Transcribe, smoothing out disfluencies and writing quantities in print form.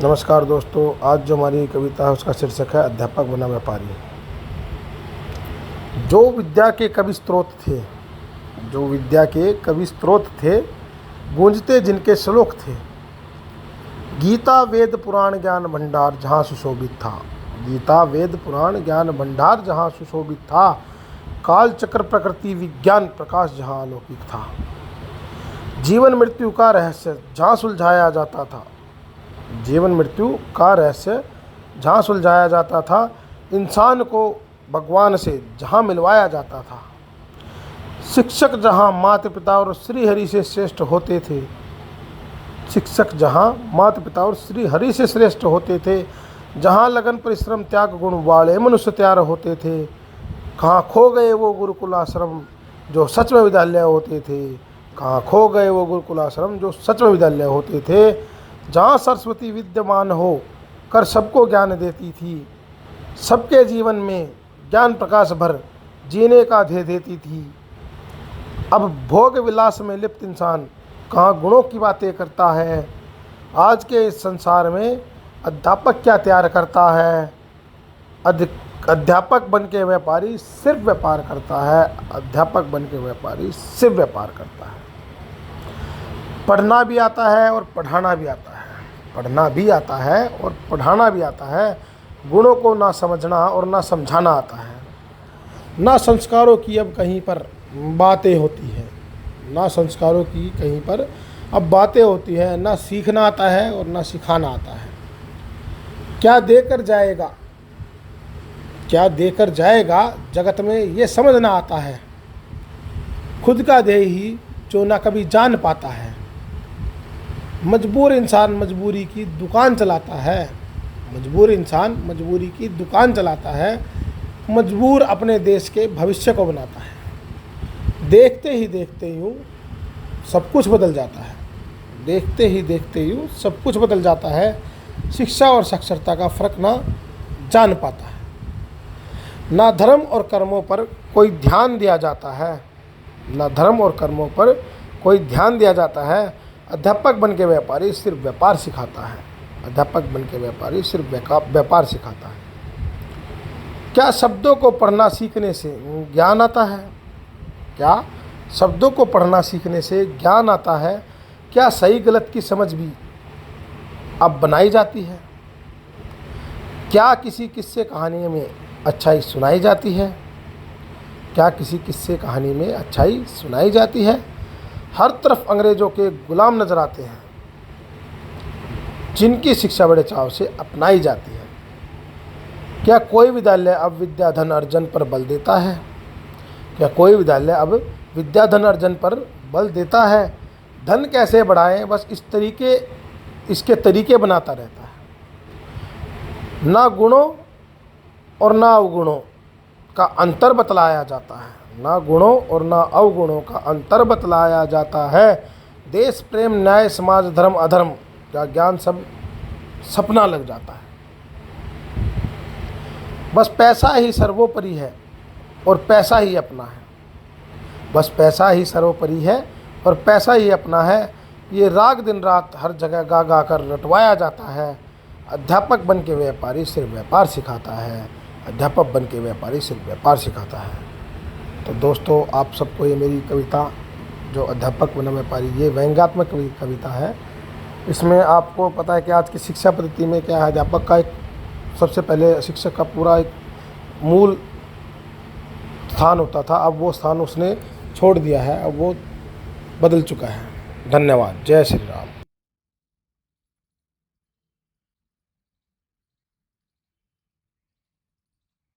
नमस्कार दोस्तों, आज जो हमारी कविता है उसका शीर्षक है अध्यापक बना व्यापारी। जो विद्या के कवि स्रोत थे, जो विद्या के कवि स्रोत थे, गूंजते जिनके श्लोक थे, गीता वेद पुराण ज्ञान भंडार जहाँ सुशोभित था। गीता वेद पुराण ज्ञान भंडार जहाँ सुशोभित था, काल चक्र प्रकृति विज्ञान प्रकाश जहाँ अलौकिक था। जीवन मृत्यु का रहस्य जहाँ सुलझाया जाता था, जीवन मृत्यु का रहस्य जहाँ सुलझाया जाता था, इंसान को भगवान से जहाँ मिलवाया जाता था। शिक्षक जहाँ माता पिता और श्री हरि से श्रेष्ठ होते थे, शिक्षक जहाँ माता पिता और श्री हरि से श्रेष्ठ होते थे, जहाँ लगन परिश्रम त्याग गुण वाले मनुष्य तैयार होते थे। कहाँ खो गए वो गुरुकुल आश्रम जो सच में विद्यालय होते थे, कहाँ खो गए वो गुरुकुल आश्रम जो सच में विद्यालय होते थे। जहाँ सरस्वती विद्यमान हो कर सबको ज्ञान देती थी, सबके जीवन में ज्ञान प्रकाश भर जीने का ध्येय देती थी। अब भोग विलास में लिप्त इंसान कहाँ गुणों की बातें करता है। आज के इस संसार में अध्यापक क्या तैयार करता है। अध्यापक बन के व्यापारी सिर्फ व्यापार करता है। अध्यापक बन के व्यापारी सिर्फ व्यापार करता है। पढ़ना भी आता है और पढ़ाना भी आता है, पढ़ना भी आता है और पढ़ाना भी आता है। गुणों को ना समझना और ना समझाना आता है। ना संस्कारों की अब कहीं पर बातें होती हैं, ना संस्कारों की कहीं पर अब बातें होती है। ना सीखना आता है और ना सिखाना आता है। क्या देकर जाएगा, क्या देकर जाएगा जगत में ये समझना आता है। खुद का ध्येय ही जो ना कभी जान पाता है। मजबूर इंसान मजबूरी की दुकान चलाता है, मजबूर इंसान मजबूरी की दुकान चलाता है। मजबूर अपने देश के भविष्य को बनाता है। देखते ही देखते यूँ सब कुछ बदल जाता है, देखते ही देखते यूँ सब कुछ बदल जाता है। शिक्षा और साक्षरता का फर्क ना जान पाता है। ना धर्म और कर्मों पर कोई ध्यान दिया जाता है, ना धर्म और कर्मों पर कोई ध्यान दिया जाता है। अध्यापक बन के व्यापारी सिर्फ व्यापार सिखाता है। अध्यापक बन के व्यापारी सिर्फ व्यापार सिखाता है। क्या शब्दों को पढ़ना सीखने से ज्ञान आता है। क्या शब्दों को पढ़ना सीखने से ज्ञान आता है। क्या सही गलत की समझ भी अब बनाई जाती है। क्या किसी किस्से कहानी में अच्छाई सुनाई जाती है। क्या किसी किस्से कहानी में अच्छाई सुनाई जाती है। हर तरफ अंग्रेज़ों के गुलाम नजर आते हैं, जिनकी शिक्षा बड़े चाव से अपनाई जाती है। क्या कोई विद्यालय अब विद्या धन अर्जन पर बल देता है। क्या कोई विद्यालय अब विद्या धन अर्जन पर बल देता है। धन कैसे बढ़ाएं बस इसके तरीके बनाता रहता है। ना गुणों और ना अवगुणों का अंतर बतलाया जाता है। ना गुणों और ना अवगुणों का अंतर बतलाया जाता है। देश प्रेम न्याय समाज धर्म अधर्म का ज्ञान सब सपना लग जाता है। बस पैसा ही सर्वोपरि है और पैसा ही अपना है। बस पैसा ही सर्वोपरि है और पैसा ही अपना है। ये राग दिन रात हर जगह गा गा कर रटवाया जाता है। अध्यापक बन के व्यापारी सिर्फ व्यापार सिखाता है। अध्यापक बन के व्यापारी सिर्फ व्यापार सिखाता है। तो दोस्तों, आप सबको ये मेरी कविता जो अध्यापक बना व्यापारी, ये व्यंग्यात्मक कविता है। इसमें आपको पता है कि आज की शिक्षा पद्धति में क्या है, अध्यापक का एक सबसे पहले शिक्षक का पूरा एक मूल स्थान होता था। अब वो स्थान उसने छोड़ दिया है, अब वो बदल चुका है। धन्यवाद। जय श्री राम।